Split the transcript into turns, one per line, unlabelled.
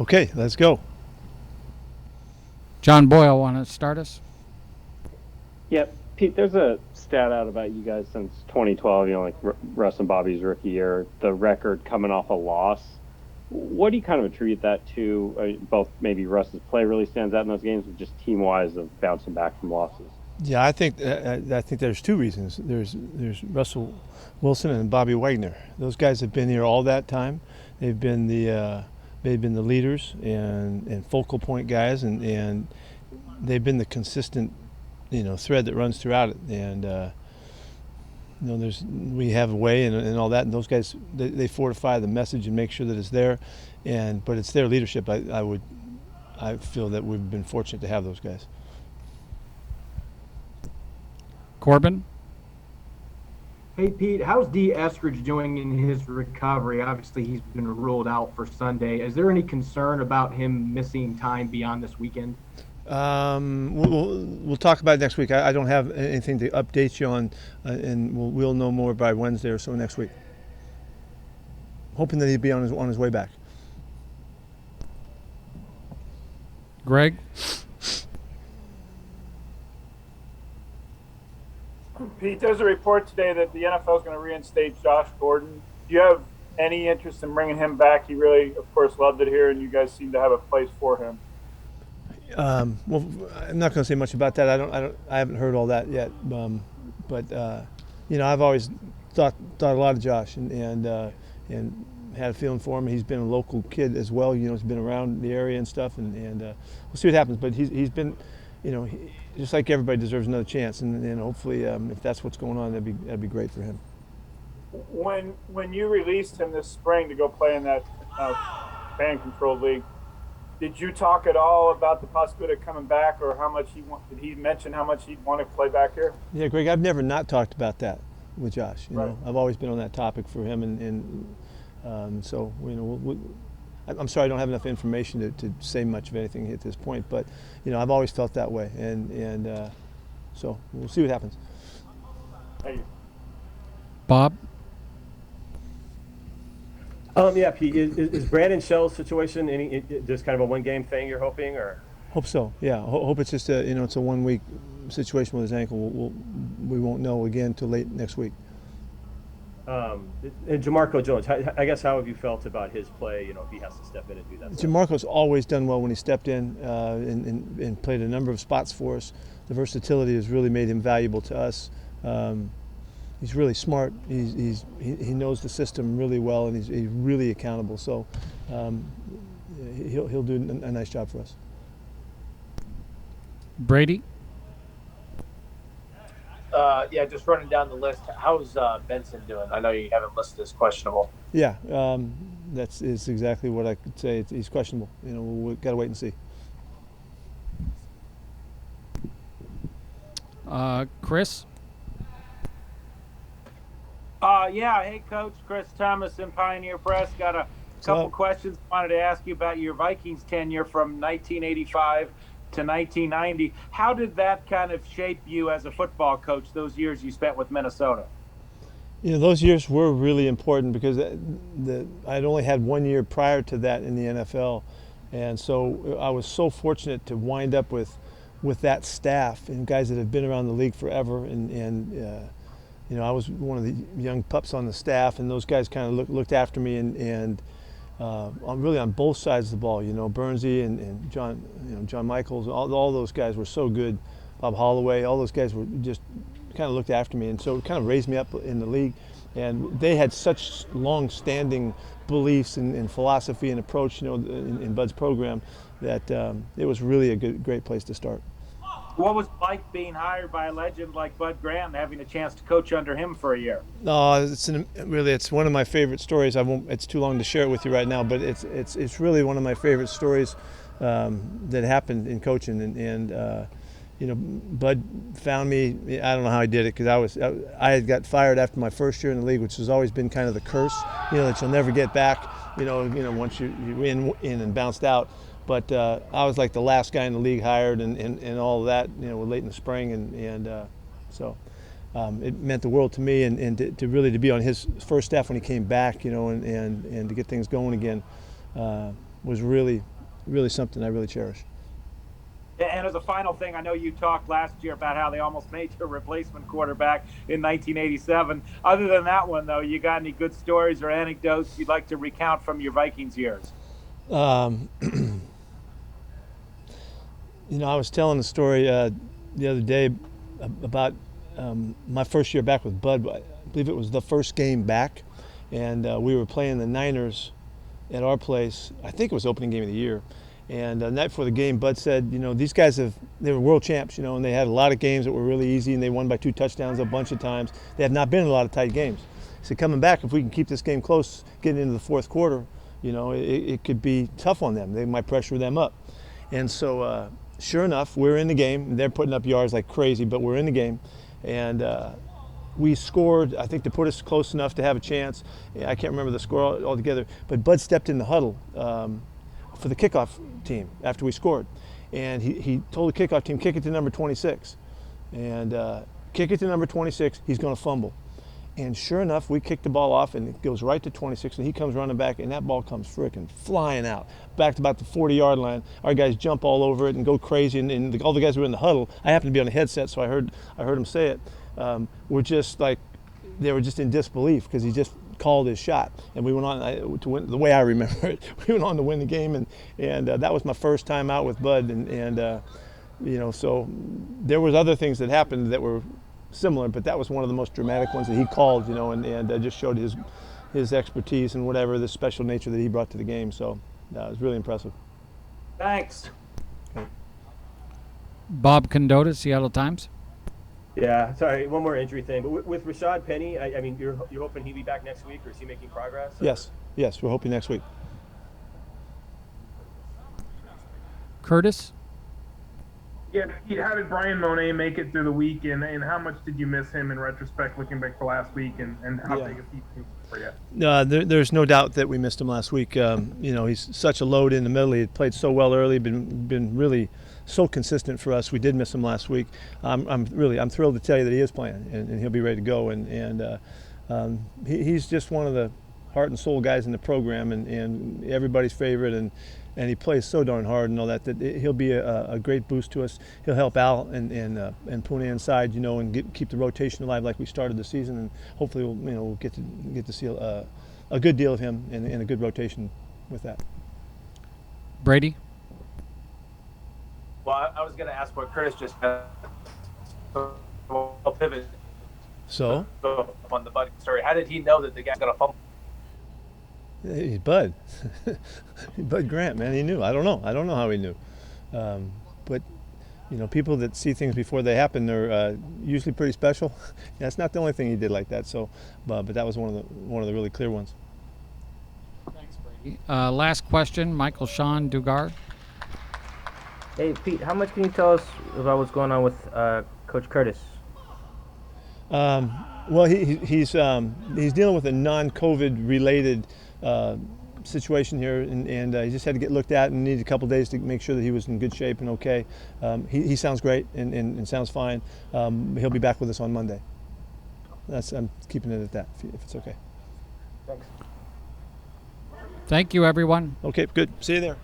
Okay, let's go.
John Boyle, want to start us?
Yep. Pete, there's a stat out about you guys since 2012, like Russ and Bobby's rookie year, the record coming off a loss. What do you kind of attribute that to? Both maybe Russ's play really stands out in those games, but just team-wise of bouncing back from losses.
Yeah, I think there's two reasons. There's Russell Wilson and Bobby Wagner. Those guys have been here all that time. They've been the leaders and focal point guys, and they've been the consistent thread that runs throughout it. And we have a way and all that, and those guys they fortify the message and make sure that it's there. But it's their leadership. I feel that we've been fortunate to have those guys.
Corbin?
Hey, Pete, how's D. Eskridge doing in his recovery? Obviously, he's been ruled out for Sunday. Is there any concern about him missing time beyond this weekend?
We'll talk about it next week. I don't have anything to update you on, and we'll know more by Wednesday or so next week. Hoping that he'd be on his way back.
Greg?
Pete, there's a report today that the NFL is going to reinstate Josh Gordon. Do you have any interest in bringing him back? He really, of course, loved it here, and you guys seem to have a place for him.
Well, I'm not going to say much about that. I haven't heard all that yet. But I've always thought a lot of Josh and had a feeling for him. He's been a local kid as well. He's been around the area and stuff, and we'll see what happens. But he's been, just like everybody deserves another chance, and hopefully, if that's what's going on, that'd be great for him.
When you released him this spring to go play in that fan-controlled league, did you talk at all about the possibility of coming back, or how much did he mention how much he'd want to play back here?
Yeah, Greg, I've never not talked about that with Josh.
Right.
I've always been on that topic for him, so I'm sorry I don't have enough information to say much of anything at this point, but I've always felt that way, and so we'll see what happens.
Thank you.
Bob?
Yeah, Pete, is Brandon Shell's situation just kind of a one-game thing you're hoping, or?
Hope so. Yeah, hope it's just it's a 1 week situation with his ankle. We won't know again until late next week.
And Jamarco Jones, I guess how have you felt about his play? If he has to step in and do that.
Jamarco's always done well when he stepped in and played a number of spots for us. The versatility has really made him valuable to us. He's really smart. He knows the system really well, and he's really accountable. So he'll do a nice job for us.
Brady?
Yeah, just running down the list. How's Benson doing? I know you haven't listed as questionable.
Yeah, that's exactly what I could say. He's questionable. We've got to wait and see.
Chris?
Yeah. Hey, Coach. Chris Thomas in Pioneer Press. Got a couple questions. Wanted to ask you about your Vikings tenure from 1985 to 1990. How did that kind of shape you as a football coach, those years you spent with Minnesota?
Those years were really important because I'd only had 1 year prior to that in the NFL. And so I was so fortunate to wind up with that staff and guys that have been around the league forever. And I was one of the young pups on the staff, and those guys kind of looked after me and really on both sides of the ball. Bernsey and John Michaels, all those guys were so good. Bob Holloway, all those guys were just kind of looked after me, and so it kind of raised me up in the league. And they had such long-standing beliefs and philosophy and approach, in Bud's program, that it was really a great place to start.
What was it like being hired by a legend like Bud Grant and having a chance to coach under him for a year?
It's one of my favorite stories. It's too long to share it with you right now, but it's really one of my favorite stories that happened in coaching. And Bud found me. I don't know how he did it, because I had got fired after my first year in the league, which has always been kind of the curse, that you'll never get back. Once you're in and bounced out. But I was like the last guy in the league hired, and all of that, late in the spring, and so it meant the world to me, and to really be on his first staff when he came back, and to get things going again was really really something I really cherish.
And as a final thing, I know you talked last year about how they almost made your replacement quarterback in 1987. Other than that one, though, you got any good stories or anecdotes you'd like to recount from your Vikings years?
I was telling the story the other day about my first year back with Bud. I believe it was the first game back, and we were playing the Niners at our place. I think it was opening game of the year. And the night before the game, Bud said, these guys they were world champs, and they had a lot of games that were really easy, and they won by 2 touchdowns a bunch of times. They have not been in a lot of tight games. He said, coming back, if we can keep this game close, getting into the fourth quarter, it could be tough on them. They might pressure them up. And so, sure enough, we're in the game. They're putting up yards like crazy, but we're in the game. And we scored, I think, to put us close enough to have a chance. I can't remember the score altogether, but Bud stepped in the huddle for the kickoff team after we scored. And he told the kickoff team, kick it to number 26. And kick it to number 26, he's going to fumble. And sure enough, we kicked the ball off, and it goes right to 26, and he comes running back, and that ball comes freaking flying out, back to about the 40-yard line. Our guys jump all over it and go crazy, and all the guys who were in the huddle, I happened to be on the headset, so I heard him say it, were just like, they were just in disbelief because he just called his shot, and we went on to win. The way I remember it, we went on to win the game, and that was my first time out with Bud, and so there was other things that happened that were similar, but that was one of the most dramatic ones that he called, and just showed his expertise and whatever, the special nature that he brought to the game. So it was really impressive.
Thanks.
Okay.
Bob Condotta, Seattle Times.
Yeah, sorry, one more injury thing. But with Rashad Penny, I mean, you're hoping he'll be back next week, or is he making progress? Or?
Yes, we're hoping next week.
Curtis.
Yeah, how did Bryan Mone make it through the week, and how much did you miss him in retrospect, looking back to last week, and how big a piece he was for you?
There's no doubt that we missed him last week. He's such a load in the middle. He had played so well early, been really so consistent for us. We did miss him last week. I'm thrilled to tell you that he is playing, and he'll be ready to go. And he's just one of the heart and soul guys in the program, and everybody's favorite, and he plays so darn hard and all that he'll be a great boost to us. He'll help Al and Pune inside, and keep the rotation alive like we started the season, and hopefully we'll get to see a good deal of him and a good rotation with that.
Brady.
Well, I was going to ask what Curtis just said. I'll pivot.
So?
On the Bud story, how did he know that the guy's going to fumble?
Hey, Bud. Bud Grant, man, he knew. I don't know how he knew. But, people that see things before they happen are usually pretty special. That's not the only thing he did like that. So, but that was one of the really clear ones.
Thanks, Brady. Last question, Michael Sean Dugard.
Hey, Pete, how much can you tell us about what's going on with Coach Curtis?
Well, he's dealing with a non-COVID related situation here, and he just had to get looked at and needed a couple days to make sure that he was in good shape and okay. He sounds great and sounds fine. He'll be back with us on Monday. I'm keeping it at that, if it's okay.
Thanks.
Thank you, everyone.
Okay, good. See you there.